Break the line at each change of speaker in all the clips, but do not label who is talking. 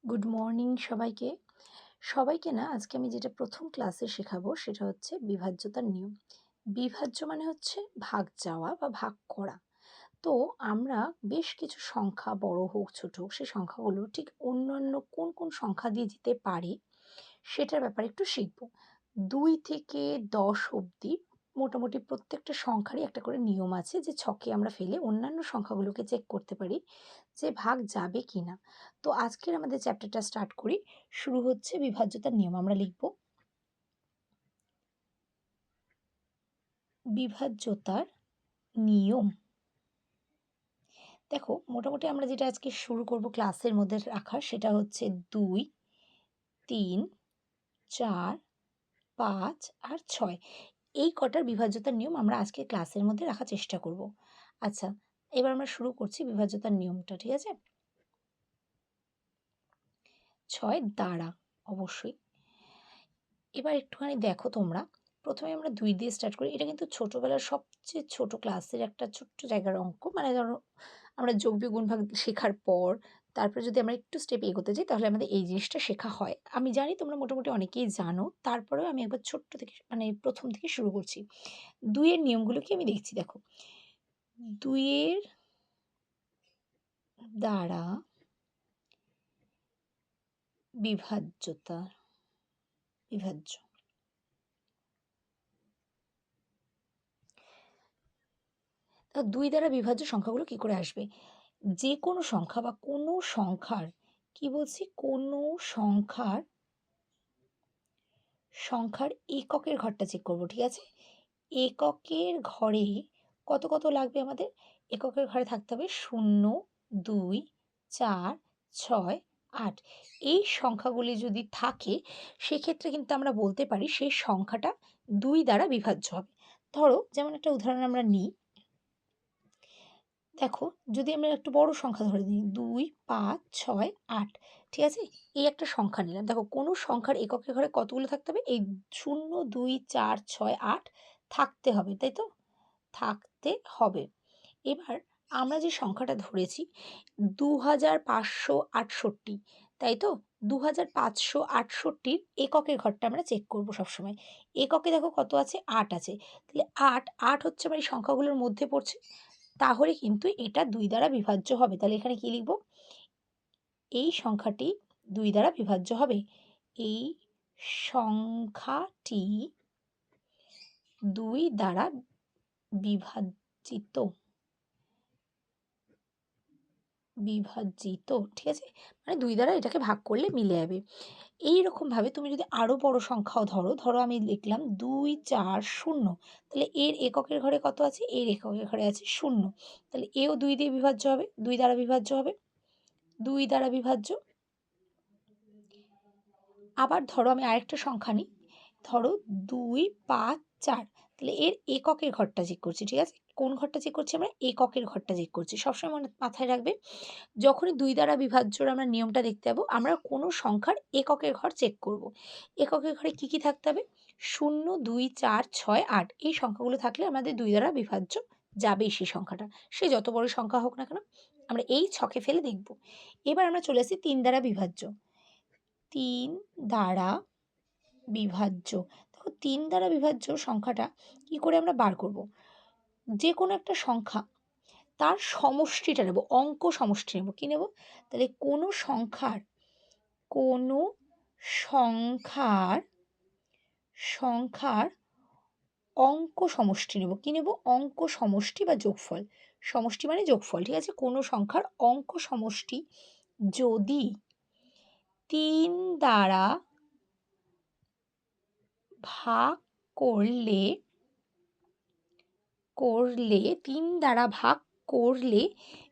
Good morning সবাইকে। সবাইকে না আজকে আমি যেটা প্রথম ক্লাসে শেখাবো সেটা হচ্ছে বিভাজ্যতার নিয়ম। বিভাজ্য মানে হচ্ছে ভাগ যাওয়া বা ভাগ করা। তো আমরা বেশ কিছু সংখ্যা বড় হোক ছোট হোক সেই সংখ্যাগুলো ঠিক অন্যান্য কোন কোন সংখ্যা দিয়ে যেতে পারে সেটার ব্যাপারে একটু শিখব। ২ থেকে ১০ অবধি মোটামুটি প্রত্যেকটা সংখ্যারই একটা করে নিয়ম আছে যে ছকে আমরা ফেলে অন্যান্য সংখ্যাগুলোকে চেক করতে পারি যে ভাগ যাবে কি না। তো আজকের আমাদের চ্যাপ্টারটা স্টার্ট করি। শুরু হচ্ছে বিভাজ্যতার নিয়ম। আমরা লিখব বিভাজ্যতার নিয়ম। দেখো মোটামুটি আমরা যেটা আজকে শুরু করব ক্লাসের মধ্যে রাখার সেটা হচ্ছে ২, ৩, ৪, ৫ আর ৬। এই কটার বিভাজ্যতার নিয়ম আমরা আজকে ক্লাসের মধ্যে রাখার চেষ্টা করব। আচ্ছা, এবার আমরা শুরু করছি বিভাজ্যতার নিয়মটা, ঠিক আছে? ৬ দ্বারা অবশ্যই। এবার একটুখানি দেখো তোমরা, প্রথমে আমরা ২ দিয়ে স্টার্ট করি। এটা কিন্তু ছোটবেলার সবচেয়ে ছোট ক্লাসের একটা ছোট্ট জায়গার অঙ্ক। মানে ধরো আমরা যোগ বিয়োগ গুণ ভাগ শেখার পর তারপরে যদি আমরা একটু স্টেপ এগোতে যাই তাহলে আমাদের এই জিনিসটা শেখা হয়। আমি জানি তোমরা মোটামুটি অনেকেই জানো। তারপরেও আমি একবার ছোট্ট থেকে মানে প্রথম থেকে শুরু করছি। ২ এর নিয়মগুলো কি আমি দেখছি দেখো। ২ এর দ্বারা বিভাজ্য। ২ দ্বারা বিভাজ্য সংখ্যাগুলো কি করে আসবে? যে কোনো সংখ্যা বা কোনো সংখ্যার কি বলছি? কোনো সংখ্যার এককের ঘরটা চেক করব, ঠিক আছে? এককের ঘরে কত কত লাগবে আমাদের? এককের ঘরে থাকতে হবে ০, ২, ৪, ৬, ৮। এই সংখ্যাগুলি যদি থাকে সেক্ষেত্রে কিন্তু আমরা বলতে পারি সেই সংখ্যাটা ২ দ্বারা বিভাজ্য হবে। ধরো যেমন একটা উদাহরণ আমরা নিই। দেখো যদি আমরা একটু বড় সংখ্যা ধরে নিই ২, ৫, ৬, ৮, ঠিক আছে? এই একটা সংখ্যা নিলাম। দেখো কোনো সংখ্যার এককের ঘরে কতগুলো থাকতে হবে? এই ০, ২, ৪, ৬, ৮ থাকতে হবে, তাই তো? থাকতে হবে। এবার আমরা যে সংখ্যাটা ধরেছি ২৫৬৮, তাই তো? ২৫৬৮-র এককের ঘরটা আমরা চেক করব সবসময়। এককে দেখো কত আছে? ৮ আছে। তাহলে ৮ হচ্ছে আমার এই সংখ্যাগুলোর মধ্যে পড়ছে। তাহলে কিন্তু এটা ২ দ্বারা বিভাজ্য হবে। তাহলে এখানে কি লিখব? এই সংখ্যাটি ২ দ্বারা বিভাজ্য হবে। এই সংখ্যাটি ২ দ্বারা বিভাজিত। ঠিক আছে? মানে ২ দ্বারা এটাকে ভাগ করলে মিলে যাবে। এইরকমভাবে তুমি যদি আরও বড় সংখ্যাও ধরো আমি লিখলাম ২৪০। তাহলে এর এককের ঘরে কত আছে? এর এককের ঘরে আছে ০। তাহলে এও ২ দিয়ে বিভাজ্য হবে, ২ দ্বারা বিভাজ্য হবে। ২ দ্বারা বিভাজ্য। আবার ধরো আমি আরেকটা সংখ্যা নিই। ধরো ২, ৫, ৪। তাহলে এর এককের ঘরটা চেক করছি, ঠিক আছে? কোন ঘরটা চেক করছি আমরা? এককের ঘরটা চেক করছি। সবসময় মাথায় রাখবে, যখনই ২ দ্বারা বিভাজ্যর আমরা নিয়মটা দেখতে যাবো, আমরা কোনো সংখ্যার এককের ঘর চেক করব। এককের ঘরে কি কি থাকতে হবে? ০, ২, ৪, ৬, ৮ এই সংখ্যাগুলো থাকলে আমাদের ২ দ্বারা বিভাজ্য যাবেই সেই সংখ্যাটা। সে যত বড় সংখ্যা হোক না কেন, আমরা এই ছকে ফেলে দেখব। এবার আমরা চলে আসি ৩ দ্বারা বিভাজ্য। ৩ দ্বারা বিভাজ্য। দেখো ৩ দ্বারা বিভাজ্য সংখ্যাটা কি করে আমরা বার করব? যে কোনো একটা সংখ্যা তার সমষ্টিটা নেব, অঙ্ক সমষ্টি নেব। কি নেব? তাহলে কোনো সংখ্যার অঙ্ক সমষ্টি নেব। কি নেব? অঙ্ক সমষ্টি বা যোগফল। সমষ্টি মানে যোগফল, ঠিক আছে? কোনো সংখ্যার অঙ্ক সমষ্টি যদি ৩ দ্বারা ভাগ করলে ৩ দ্বারা ভাগ করলে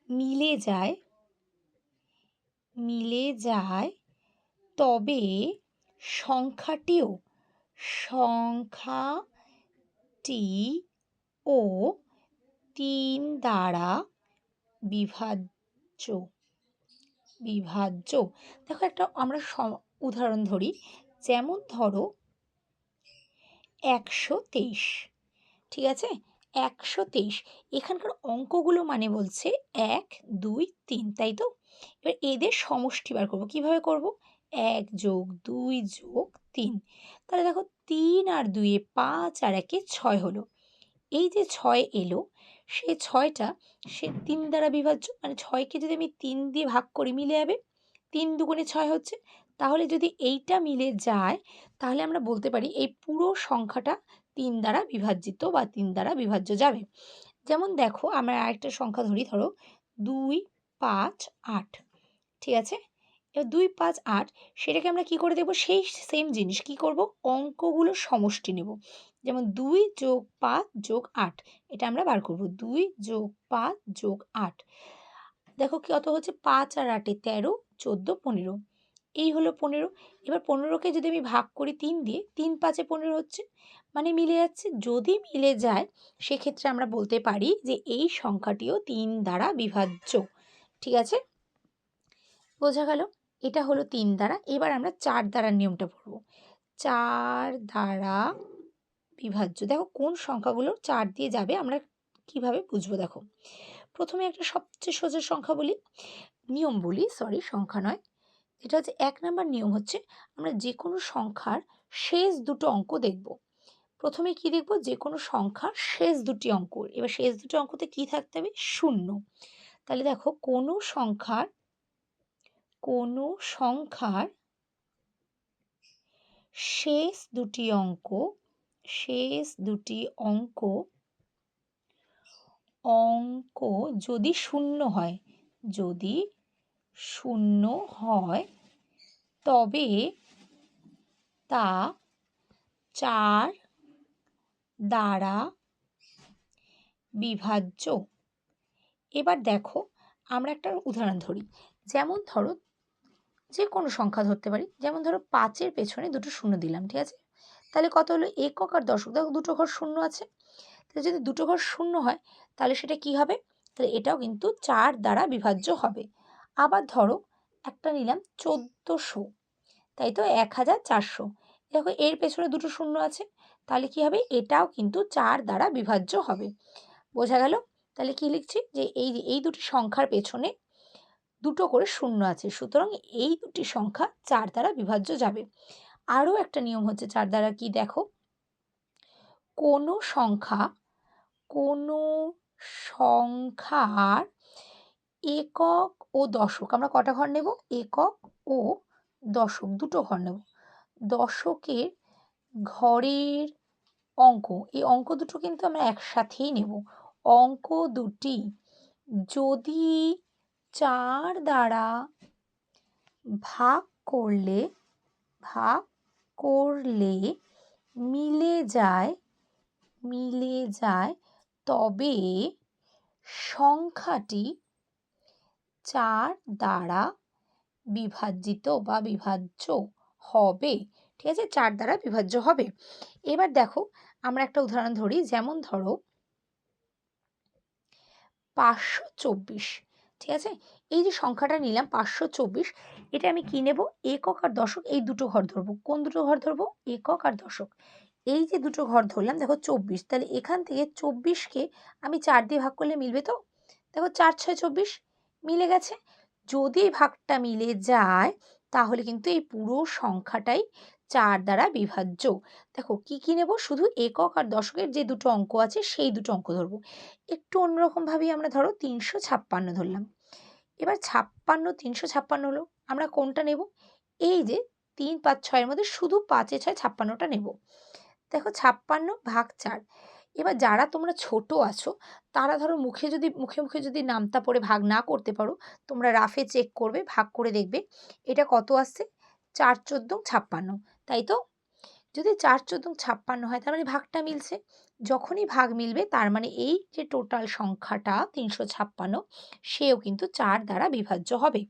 মিলে যায়, তবে সংখ্যাটিও ৩ দ্বারা বিভাজ্য। দেখো একটা আমরা উদাহরণ ধরি। যেমন ধরো ১২৩, ঠিক আছে? ১২৩ এখানকার অঙ্কগুলো মানে বলছে ১, ২, ৩, তাই তো? এবার এদের সমষ্টি বার করবো। কীভাবে করব? 1 যোগ 2 যোগ 3। তাহলে দেখো 3 আর 2 এ 5 আর 1 এ 6 হলো। এই যে 6 এলো, সেই 6টা সে 3 দ্বারা বিভাজ্য, মানে 6কে যদি আমি 3 দিয়ে ভাগ করি মিলে যাবে। 3 দুগুণে 6 হচ্ছে। তাহলে যদি এইটা মিলে যায় তাহলে আমরা বলতে পারি এই পুরো সংখ্যাটা 3 দ্বারা বিভাজিত বা 3 দ্বারা বিভাজ্য যাবে। যেমন দেখো আমরা আরেকটা সংখ্যা ধরি, ধরো 2, 5, 8। ঠিক আছে? এবার 2, 5, 8 সেটাকে আমরা কি করে দেবো? সেই সেম জিনিস কি করব? অঙ্কগুলোর সমষ্টি নেব। যেমন 2 যোগ 5 যোগ 8 এটা আমরা বার করব। 2 যোগ 5 যোগ 8 দেখো কত হচ্ছে? 5 আর 8 এ 13, 14, 15। এই হলো 15। এবার 15কে যদি আমি ভাগ করি 3 দিয়ে, 3 5 এ 15 হচ্ছে, মানে মিলে যাচ্ছে। যদি মিলে যায় সেক্ষেত্রে আমরা বলতে পারি যে এই সংখ্যাটিও 3 দ্বারা বিভাজ্য। ঠিক আছে? বোঝা গেল? এটা হলো 3 দ্বারা। এবার আমরা 4 দ্বারার নিয়মটা পড়ব। 4 দ্বারা বিভাজ্য। দেখো কোন সংখ্যাগুলো 4 দিয়ে যাবে আমরা কিভাবে বুঝবো দেখো। প্রথমে একটা সবচেয়ে সোজা সংখ্যা বলি, নিয়ম বলি, সরি সংখ্যা নয়। এটা হচ্ছে 1 নাম্বার নিয়ম হচ্ছে আমরা যে কোনো সংখ্যার শেষ দুটো অঙ্ক দেখব। প্রথমে কি দেখব? যে কোনো সংখ্যার শেষ দুটি অঙ্ক। এবার শেষ দুটো অঙ্কতে কি থাকতে হবে? 0। তাহলে দেখো কোনো সংখ্যার শেষ দুটি অঙ্ক যদি 0 হয়, তবে তা 4 দ্বারা বিভাজ্য। এবার দেখো আমরা একটা উদাহরণ ধরি। যেমন ধরো যে কোনো সংখ্যা ধরতে পারি। যেমন ধরো 5-এর পেছনে দুটো শূন্য দিলাম। ঠিক আছে? তাহলে কত হলো? একক আর দশক। দেখো দুটো ঘর শূন্য আছে। তাহলে যদি দুটো ঘর শূন্য হয় তাহলে সেটা কি হবে? তাহলে এটাও কিন্তু 4 দ্বারা বিভাজ্য হবে। আবার ধরো একটা নিলাম 1400, তাই তো 1400। দেখো এর পেছনে দুটো শূন্য আছে, তাহলে কি হবে? এটাও কিন্তু 4 দ্বারা বিভাজ্য হবে। বোঝা গেল? তাহলে কি লিখছি? যে এই দুটি সংখ্যার পেছনে দুটো করে শূন্য আছে, সুতরাং এই দুটি সংখ্যা 4 দ্বারা বিভাজ্য যাবে। আরও একটা নিয়ম হচ্ছে 4 দ্বারা কি দেখো, কোনো সংখ্যার একক ও দশক, আমরা কটা ঘর নেব? একক ও দশক দুটো ঘর নেব। দশকের ঘরের অঙ্ক, এই অঙ্ক দুটো কিন্তু আমরা একসাথেই নেব। অঙ্ক দুটি যদি 4 দ্বারা ভাগ করলে মিলে যায় তবে সংখ্যাটি 4 দ্বারা বিভাজিত বা বিভাজ্য হবে। ঠিক আছে? 4 দ্বারা বিভাজ্য হবে। এবার দেখো আমরা একটা উদাহরণ ধরি। যেমন ধরো 524। ঠিক আছে? এই যে সংখ্যাটা নিলাম 524, এটা আমি কি নেব? একক আর দশক এই দুটো ঘর ধরবো। কোন দুটো ঘর ধরবো? একক আর দশক। এই যে দুটো ঘর ধরলাম, দেখো 24, তাহলে এখান থেকে 24কে আমি 4 দিয়ে ভাগ করলে মিলবে তো? দেখো 4 6 24 মিলে গেছে। যদি এই ভাগটা মিলে যায় তাহলে কিন্তু এই পুরো সংখ্যাটাই 4 দ্বারা বিভাজ্য। দেখো কি নেব? শুধু একক আর দশকের যে দুটো অঙ্ক আছে সেই দুটো অঙ্ক ধরবো। একটু অন্যরকমভাবেই আমরা ধরো 356 ধরলাম। এবার 356 হলো, আমরা কোনটা নেব? এই যে 3 5 6 এর মধ্যে শুধু 5 6 56টা নেব। দেখো 56 ভাগ 4। এবার যারা তোমরা ছোট আছো তারা ধরো মুখে মুখে যদি নামতা পড়ে ভাগ না করতে পারো, তোমরা রাফে চেক করবে, ভাগ করে দেখবে এটা কত আসছে? 4 14 56, তাই তো? যদি 4 14 56 হয় তার মানে ভাগটা মিলছে। যখনই ভাগ মিলবে তার মানে এই যে টোটাল সংখ্যাটা 356 সেও কিন্তু 4 দ্বারা বিভাজ্য হবে।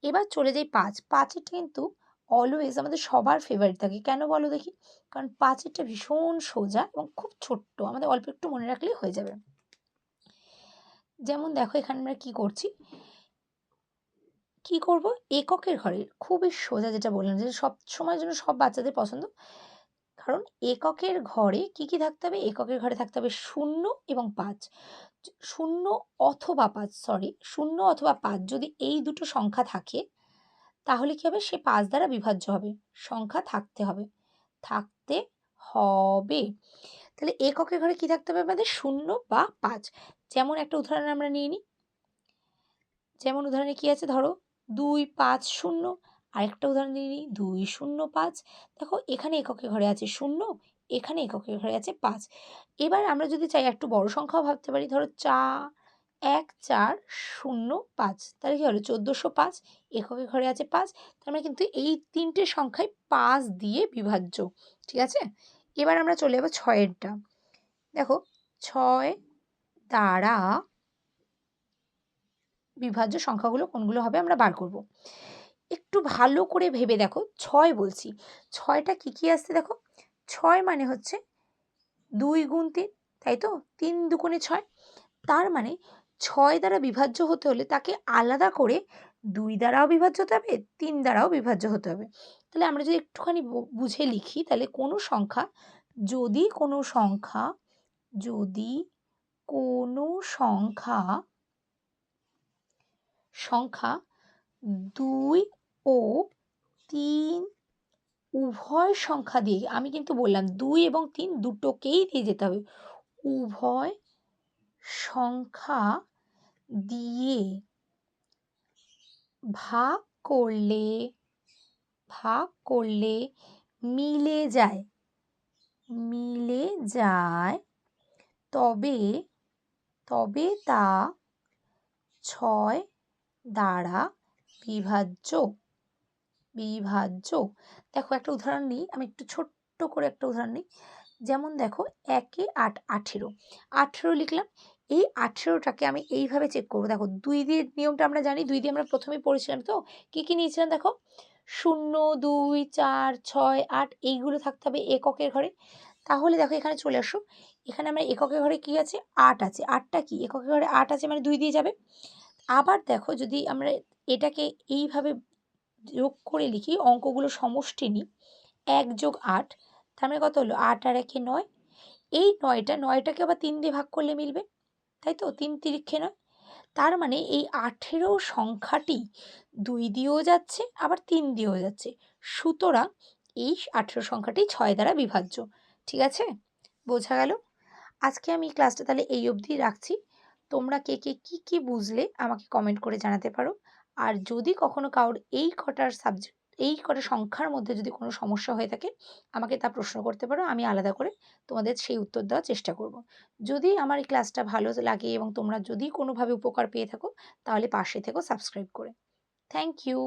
এবার চলে যাই 5। 5-এরটা কিন্তু অলওয়েজ আমাদের সবার ফেভারিট থাকে। কেন বলো দেখি? কারণ 5-এরটা ভীষণ সোজা এবং খুব ছোট্ট, আমাদের অল্প একটু মনে রাখলেই হয়ে যাবে। যেমন দেখো এখানে আমরা কি করব? এককের ঘরের খুবই সোজা, যেটা বললাম যে সব সময়ের জন্য সব বাচ্চাদের পছন্দ। কারণ এককের ঘরে কি কি থাকতে হবে? এককের ঘরে থাকতে হবে 0 এবং 5। 0 অথবা 5, সরি, 0 অথবা 5 যদি এই দুটো সংখ্যা থাকে তাহলে কি হবে? সে 5 দ্বারা বিভাজ্য হবে। সংখ্যা থাকতে হবে, থাকতে হবে। তাহলে এককের ঘরে কি থাকতে হবে আমাদের? 0 বা 5। যেমন একটা উদাহরণ আমরা নিয়ে নিই। যেমন উদাহরণে কি আছে? ধরো 2, 5, 0। আরেকটা উদাহরণ নিয়ে নিই, 2, 0, 5। দেখো এখানে এককের ঘরে আছে 0, এখানে এককের ঘরে আছে 5। এবার আমরা যদি চাই একটু বড় সংখ্যাও ভাবতে পারি, ধরো 1, 4, 0, 5। তাহলে কি হলো? 1405। এককের ঘরে আছে 5, তার মানে কিন্তু এই তিনটে সংখ্যাই 5 দিয়ে বিভাজ্য। ঠিক আছে? এবার আমরা চলে যাবো 6-এরটা। দেখো 6 দ্বারা বিভাজ্য সংখ্যাগুলো কোনগুলো হবে আমরা বার করব। একটু ভালো করে ভেবে দেখো, 6 বলছি, 6টা কি কি আসছে দেখো। 6 মানে হচ্ছে 2 গুণ 3, তাই তো? 3 দুগুণে 6। তার মানে 6 দ্বারা বিভাজ্য হতে হলে তাকে আলাদা করে 2 দ্বারাও বিভাজ্য হতে হবে, 3 দ্বারাও বিভাজ্য হতে হবে। তাহলে আমরা যদি একটুখানি বুঝে লিখি, তাহলে কোনো সংখ্যা যদি কোনো সংখ্যা যদি কোনো সংখ্যা সংখ্যা 2 ও 3 উভয় সংখ্যা দিয়ে, আমি কিন্তু বললাম 2 এবং 3 দুটোকেই দিয়ে যেতে হবে, উভয় সংখ্যা দিয়ে ভাগ করলে মিলে যায়, তবে তা 6 দ্বারা বিভাজ্য। দেখো একটা উদাহরণ নিই, আমি একটু ছোট্ট করে একটা উদাহরণ নিই। যেমন দেখো 1 8, 18 লিখলাম। এই 18টাকে আমি এইভাবে চেক করবো। দেখো 2 দিয়ে নিয়মটা আমরা জানি, 2 দিয়ে আমরা প্রথমেই পড়েছিলাম। তো কি কি নিয়েছিলাম দেখো, 0, 2, 4, 6, 8 এইগুলো থাকতে হবে এককের ঘরে। তাহলে দেখো এখানে চলে আসো, এখানে আমরা এককের ঘরে কি আছে? 8 আছে। 8টা কি এককের ঘরে? 8 আছে মানে 2 দিয়ে যাবে। আবার দেখো যদি আমরা এটাকে এইভাবে যোগ করে লিখি, অঙ্কগুলো সমষ্টি নিই, 1 যোগ 8, তার মানে কত হলো? 8 আর 1 9। এই 9টাকে আবার 3 দিয়ে ভাগ করলে মিলবে, তাই তো? 3 তিরিক্ষে 9। তার মানে এই 18 সংখ্যাটি 2 দিয়েও যাচ্ছে আবার 3 দিয়েও যাচ্ছে। সুতরাং এই 18 সংখ্যাটি 6 দ্বারা বিভাজ্য। ঠিক আছে? বোঝা গেল? আজকে আমি ক্লাসটা তাহলে এই অবধি রাখছি। তোমরা কে কে কী বুঝলে আমাকে কমেন্ট করে জানাতে পারো। আর যদি কখনো কারোর এই কটা সংখ্যার মধ্যে যদি কোনো সমস্যা হয়ে থাকে, আমাকে তা প্রশ্ন করতে পারো। আমি আলাদা করে তোমাদের সেই উত্তর দেওয়ার চেষ্টা করব। যদি আমার এই ক্লাসটা ভালো লাগে এবং তোমরা যদি কোনোভাবে উপকার পেয়ে থাকো, তাহলে পাশে থেকো সাবস্ক্রাইব করে। Thank you.